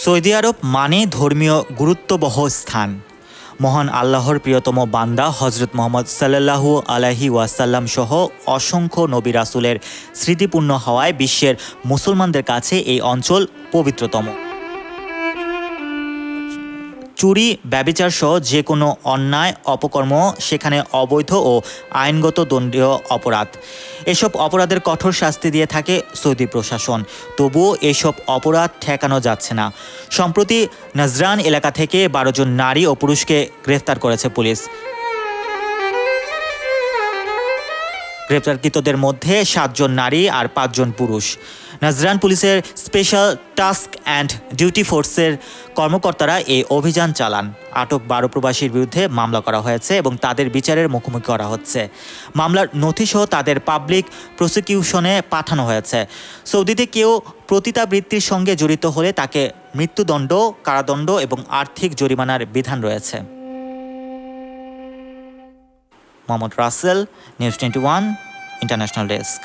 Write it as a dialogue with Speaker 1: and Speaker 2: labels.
Speaker 1: Saudi আরব মানে ধর্মীয় গুরুত্ববহ স্থান। মহান আল্লাহর প্রিয়তম বান্দা হজরত মোহাম্মদ সাল্লাল্লাহু আলাইহি ওয়াসাল্লাম সহ অসংখ্য নবী রাসূলের স্মৃতিপূর্ণ হওয়ায় বিশ্বের মুসলমানদের কাছে এই অঞ্চল পবিত্রতম। চুরি, ব্যভিচার সহ যে কোনো অন্যায় অপকর্ম সেখানে অবৈধ ও আইনগত দণ্ডনীয় অপরাধ। এসব অপরাধের কঠোর শাস্তি দিয়ে থাকে সৌদি প্রশাসন। তবুও এসব অপরাধ ঠেকানো যাচ্ছে না। সম্প্রতি নাজরান এলাকা থেকে 12 জন নারী ও পুরুষকে গ্রেফতার করেছে পুলিশ। গ্রেপ্তারকৃতদের মধ্যে 7 জন নারী আর 5 জন পুরুষ। নাজরান পুলিশের স্পেশাল টাস্ক অ্যান্ড ডিউটি ফোর্সের কর্মকর্তারা এই অভিযান চালান। আটক 12 প্রবাসীর বিরুদ্ধে মামলা করা হয়েছে এবং তাদের বিচারের মুখোমুখি করা হচ্ছে। মামলার নথিসহ তাদের পাবলিক প্রসিকিউশনে পাঠানো হয়েছে। সৌদিতে কেউ পতিতাবৃত্তির সঙ্গে জড়িত হলে তাকে মৃত্যুদণ্ড, কারাদণ্ড এবং আর্থিক জরিমানার বিধান রয়েছে। Mohammad Rasel, news 21 international desk.